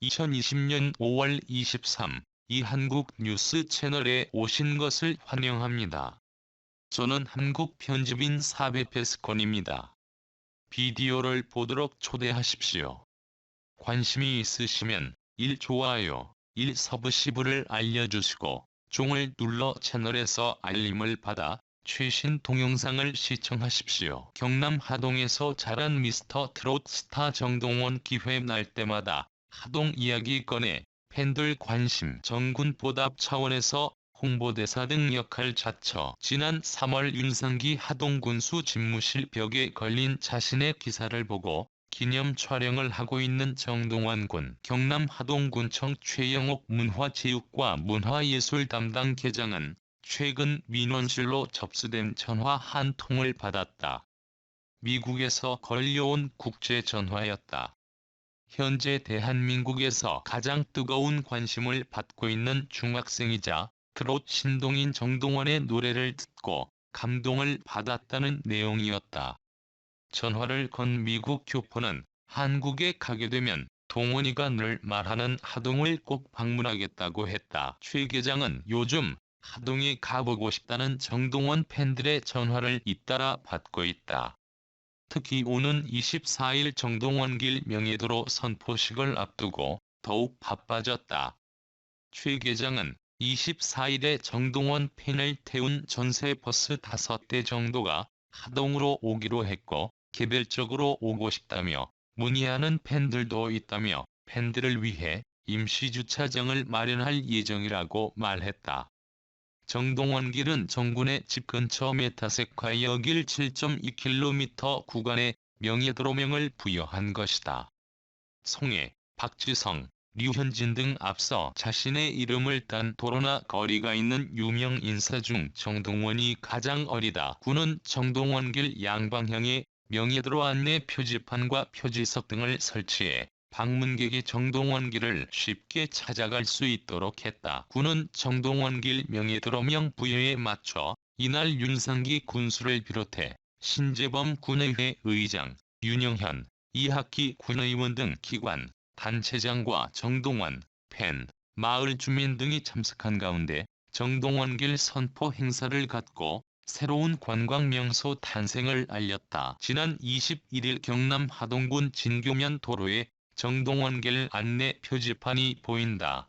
2020년 5월 23일 이 한국 뉴스 채널에 오신 것을 환영합니다. 저는 한국 편집인 사베페스콘입니다. 비디오를 보도록 초대하십시오. 관심이 있으시면 1 좋아요, 1 서브스크라이브를 알려주시고 종을 눌러 채널에서 알림을 받아 최신 동영상을 시청하십시오. 경남 하동에서 자란 미스터 트롯 스타 정동원 기회 날 때마다 하동 이야기 꺼내 팬들 관심 정군 보답 차원에서 홍보대사 등 역할 자처. 지난 3월 윤상기 하동 군수 집무실 벽에 걸린 자신의 기사를 보고 기념 촬영을 하고 있는 정동원 군. 경남 하동군청 최영옥 문화체육과 문화예술 담당 계장은 최근 민원실로 접수된 전화 한 통을 받았다. 미국에서 걸려온 국제전화였다. 현재 대한민국에서 가장 뜨거운 관심을 받고 있는 중학생이자 트롯 신동인 정동원의 노래를 듣고 감동을 받았다는 내용이었다. 전화를 건 미국 교포는 한국에 가게 되면 동원이가 늘 말하는 하동을 꼭 방문하겠다고 했다. 최 계장은 요즘 하동에 가보고 싶다는 정동원 팬들의 전화를 잇따라 받고 있다. 특히 오는 24일 정동원길 명예도로 선포식을 앞두고 더욱 바빠졌다. 최 계장은 24일에 정동원 팬을 태운 전세버스 5대 정도가 하동으로 오기로 했고 개별적으로 오고 싶다며 문의하는 팬들도 있다며 팬들을 위해 임시주차장을 마련할 예정이라고 말했다. 정동원길은 정군의 집 근처 메타세콰이어길 7.2km 구간에 명예도로명을 부여한 것이다. 송혜, 박지성, 류현진 등 앞서 자신의 이름을 딴 도로나 거리가 있는 유명 인사 중 정동원이 가장 어리다. 군은 정동원길 양방향에 명예도로 안내 표지판과 표지석 등을 설치해 방문객이 정동원길을 쉽게 찾아갈 수 있도록 했다. 군은 정동원길 명예도로명 부여에 맞춰 이날 윤상기 군수를 비롯해 신재범 군의회 의장, 윤영현, 이학기 군의원 등 기관, 단체장과 정동원, 팬, 마을 주민 등이 참석한 가운데 정동원길 선포 행사를 갖고 새로운 관광명소 탄생을 알렸다. 지난 21일 경남 하동군 진교면 도로에 정동원길 안내 표지판이 보인다.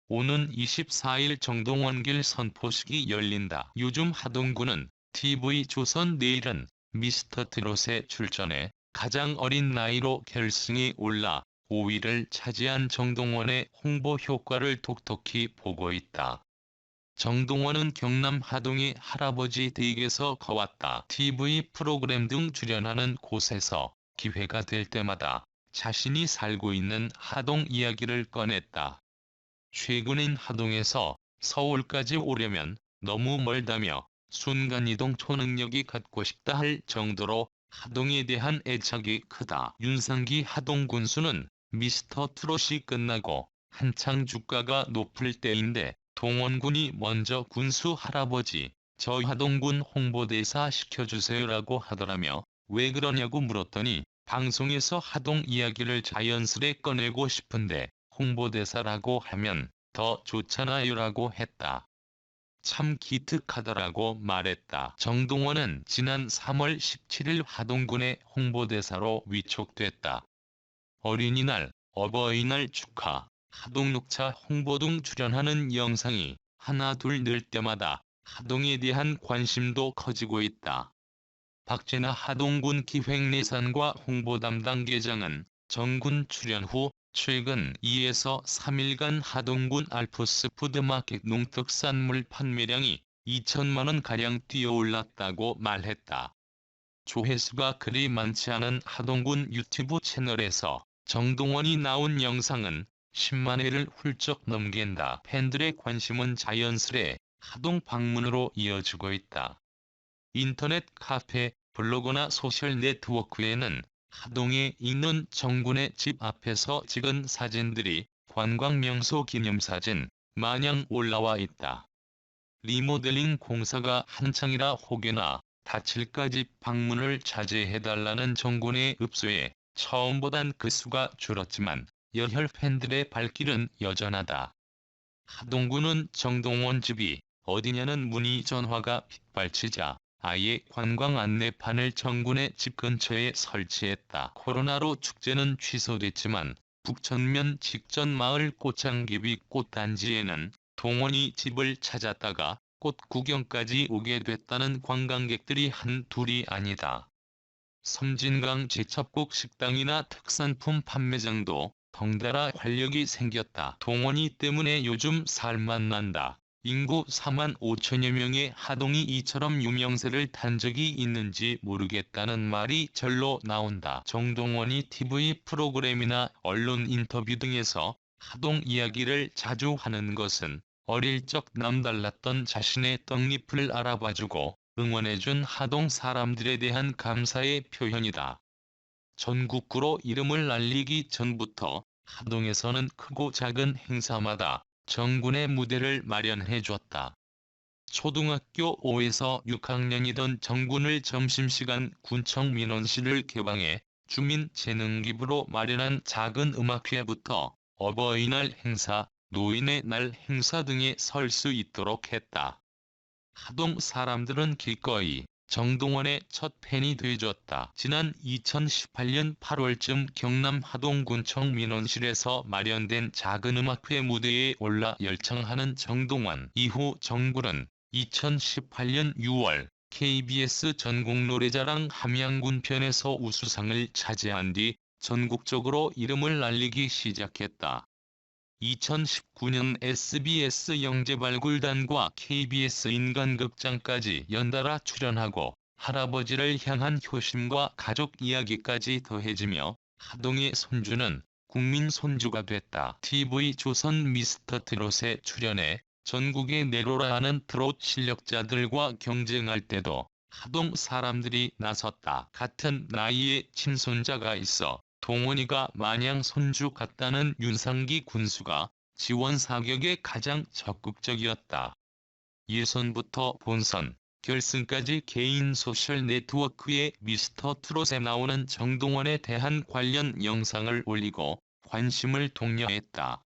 오는 24일 정동원길 선포식이 열린다. 요즘 하동군은 TV조선 내일은 미스터 트롯에 출전해 가장 어린 나이로 결승에 올라 5위를 차지한 정동원의 홍보 효과를 톡톡히 보고 있다. 정동원은 경남 하동의 할아버지 댁에서 커왔다. TV 프로그램 등 출연하는 곳에서 기회가 될 때마다 자신이 살고 있는 하동 이야기를 꺼냈다. 최근엔 하동에서 서울까지 오려면 너무 멀다며 순간이동 초능력이 갖고 싶다 할 정도로 하동에 대한 애착이 크다. 윤상기 하동 군수는 미스터 트롯이 끝나고 한창 주가가 높을 때인데 동원군이 먼저 군수 할아버지 저 하동군 홍보대사 시켜주세요라고 하더라며 왜 그러냐고 물었더니 방송에서 하동 이야기를 자연스레 꺼내고 싶은데 홍보대사라고 하면 더 좋잖아요라고 했다. 참 기특하더라고 말했다. 정동원은 지난 3월 17일 하동군의 홍보대사로 위촉됐다. 어린이날, 어버이날 축하, 하동녹차 홍보 등 출연하는 영상이 하나 둘 늘 때마다 하동에 대한 관심도 커지고 있다. 박재나 하동군 기획예산과 홍보 담당 계장은 정군 출연 후 최근 2에서 3일간 하동군 알프스 푸드마켓 농특산물 판매량이 2천만원가량 뛰어올랐다고 말했다. 조회수가 그리 많지 않은 하동군 유튜브 채널에서 정동원이 나온 영상은 10만회를 훌쩍 넘긴다. 팬들의 관심은 자연스레 하동 방문으로 이어지고 있다. 인터넷 카페, 블로그나 소셜 네트워크에는 하동에 있는 정군의 집 앞에서 찍은 사진들이 관광명소 기념사진 마냥 올라와 있다. 리모델링 공사가 한창이라 혹여나 다칠까 집 방문을 자제해달라는 정군의 읍소에 처음보단 그 수가 줄었지만 열혈 팬들의 발길은 여전하다. 하동군은 정동원 집이 어디냐는 문의 전화가 빗발치자 아예 관광 안내판을 정군의 집 근처에 설치했다. 코로나로 축제는 취소됐지만 북천면 직전 마을 꽃장개비 꽃단지에는 동원이 집을 찾았다가 꽃 구경까지 오게 됐다는 관광객들이 한둘이 아니다. 섬진강 제첩국 식당이나 특산품 판매장도 덩달아 활력이 생겼다. 동원이 때문에 요즘 살맛 난다. 인구 4만 5천여 명의 하동이 이처럼 유명세를 탄 적이 있는지 모르겠다는 말이 절로 나온다. 정동원이 TV 프로그램이나 언론 인터뷰 등에서 하동 이야기를 자주 하는 것은 어릴 적 남달랐던 자신의 떡잎을 알아봐주고 응원해준 하동 사람들에 대한 감사의 표현이다. 전국구로 이름을 알리기 전부터 하동에서는 크고 작은 행사마다 정군의 무대를 마련해줬다. 초등학교 5에서 6학년이던 정군을 점심시간 군청 민원실을 개방해 주민 재능 기부로 마련한 작은 음악회부터 어버이날 행사, 노인의 날 행사 등에 설 수 있도록 했다. 하동 사람들은 기꺼이 정동원의 첫 팬이 돼줬다. 지난 2018년 8월쯤 경남 하동군청 민원실에서 마련된 작은 음악회 무대에 올라 열창하는 정동원. 이후 정군은 2018년 6월 KBS 전국노래자랑 함양군 편에서 우수상을 차지한 뒤 전국적으로 이름을 알리기 시작했다. 2019년 SBS 영재발굴단과 KBS 인간극장까지 연달아 출연하고 할아버지를 향한 효심과 가족 이야기까지 더해지며 하동의 손주는 국민 손주가 됐다. TV조선 미스터트롯에 출연해 전국에 내로라 하는 트롯 실력자들과 경쟁할 때도 하동 사람들이 나섰다. 같은 나이에 친손자가 있어 동원이가 마냥 손주 같다는 윤상기 군수가 지원 사격에 가장 적극적이었다. 예선부터 본선, 결승까지 개인 소셜 네트워크에 미스터 트롯에 나오는 정동원에 대한 관련 영상을 올리고 관심을 독려했다.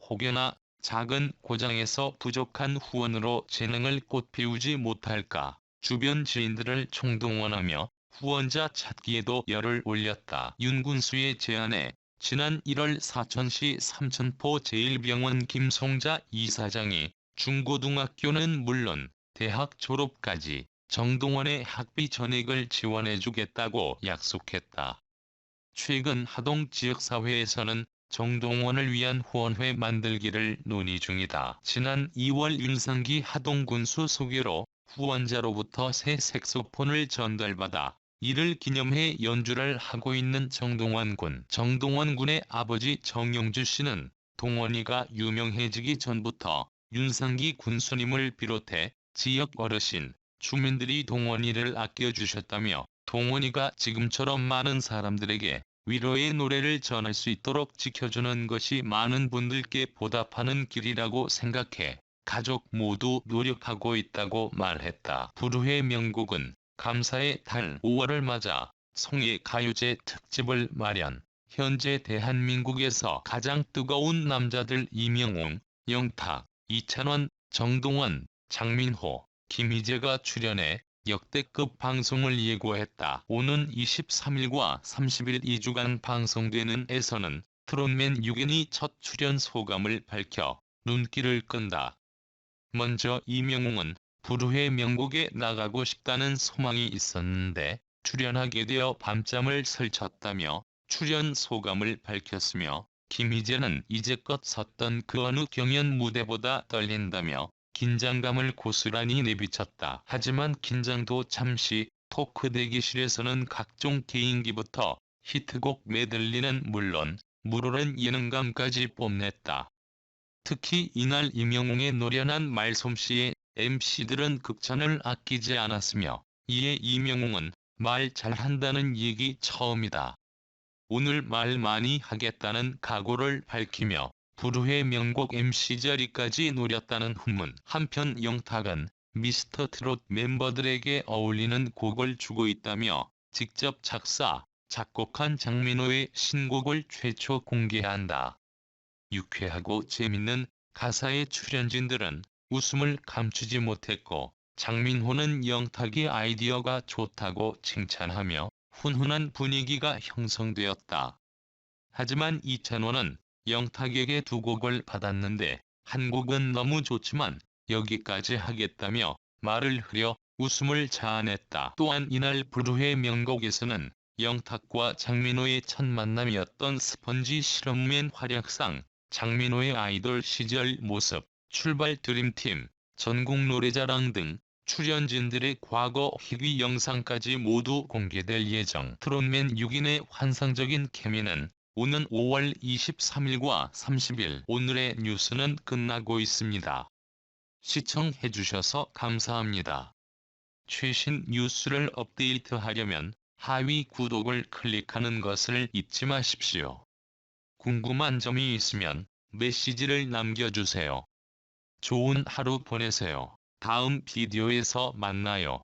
혹여나 작은 고장에서 부족한 후원으로 재능을 꽃피우지 못할까 주변 지인들을 총동원하며 후원자 찾기에도 열을 올렸다. 윤 군수의 제안에 지난 1월 사천시 삼천포 제1병원 김송자 이사장이 중고등학교는 물론 대학 졸업까지 정동원의 학비 전액을 지원해주겠다고 약속했다. 최근 하동 지역사회에서는 정동원을 위한 후원회 만들기를 논의 중이다. 지난 2월 윤상기 하동군수 소개로 후원자로부터 새 색소폰을 전달받아 이를 기념해 연주를 하고 있는 정동원 군. 정동원 군의 아버지 정용주 씨는 동원이가 유명해지기 전부터 윤상기 군수님을 비롯해 지역 어르신, 주민들이 동원이를 아껴주셨다며 동원이가 지금처럼 많은 사람들에게 위로의 노래를 전할 수 있도록 지켜주는 것이 많은 분들께 보답하는 길이라고 생각해 가족 모두 노력하고 있다고 말했다. 불후의 명곡은 감사의 달 5월을 맞아 송예 가요제 특집을 마련. 현재 대한민국에서 가장 뜨거운 남자들 이명웅, 영탁, 이찬원, 정동원, 장민호, 김희재가 출연해 역대급 방송을 예고했다. 오는 23일과 30일 2주간 방송되는 에서는 트롯맨 6인이 첫 출연 소감을 밝혀 눈길을 끈다. 먼저 이명웅은 불후의 명곡에 나가고 싶다는 소망이 있었는데 출연하게 되어 밤잠을 설쳤다며 출연 소감을 밝혔으며 김희재는 이제껏 섰던 그 어느 경연 무대보다 떨린다며 긴장감을 고스란히 내비쳤다. 하지만 긴장도 잠시 토크 대기실에서는 각종 개인기부터 히트곡 메들리는 물론 물오른 예능감까지 뽐냈다. 특히 이날 이명웅의 노련한 말솜씨에 MC들은 극찬을 아끼지 않았으며 이에 이명웅은 말 잘한다는 얘기 처음이다. 오늘 말 많이 하겠다는 각오를 밝히며 불후의 명곡 MC 자리까지 노렸다는 후문. 한편 영탁은 미스터 트롯 멤버들에게 어울리는 곡을 주고 있다며 직접 작사, 작곡한 장민호의 신곡을 최초 공개한다. 유쾌하고 재밌는 가사의 출연진들은 웃음을 감추지 못했고, 장민호는 영탁의 아이디어가 좋다고 칭찬하며 훈훈한 분위기가 형성되었다. 하지만 이찬원은 영탁에게 두 곡을 받았는데 한 곡은 너무 좋지만 여기까지 하겠다며 말을 흐려 웃음을 자아냈다. 또한 이날 불후의 명곡에서는 영탁과 장민호의 첫 만남이었던 스펀지 실험맨 활약상, 장민호의 아이돌 시절 모습, 출발 드림팀, 전국 노래자랑 등 출연진들의 과거 희귀 영상까지 모두 공개될 예정. 트롯맨 6인의 환상적인 케미는 오는 5월 23일과 30일 오늘의 뉴스는 끝나고 있습니다. 시청해주셔서 감사합니다. 최신 뉴스를 업데이트하려면 하위 구독을 클릭하는 것을 잊지 마십시오. 궁금한 점이 있으면 메시지를 남겨주세요. 좋은 하루 보내세요. 다음 비디오에서 만나요.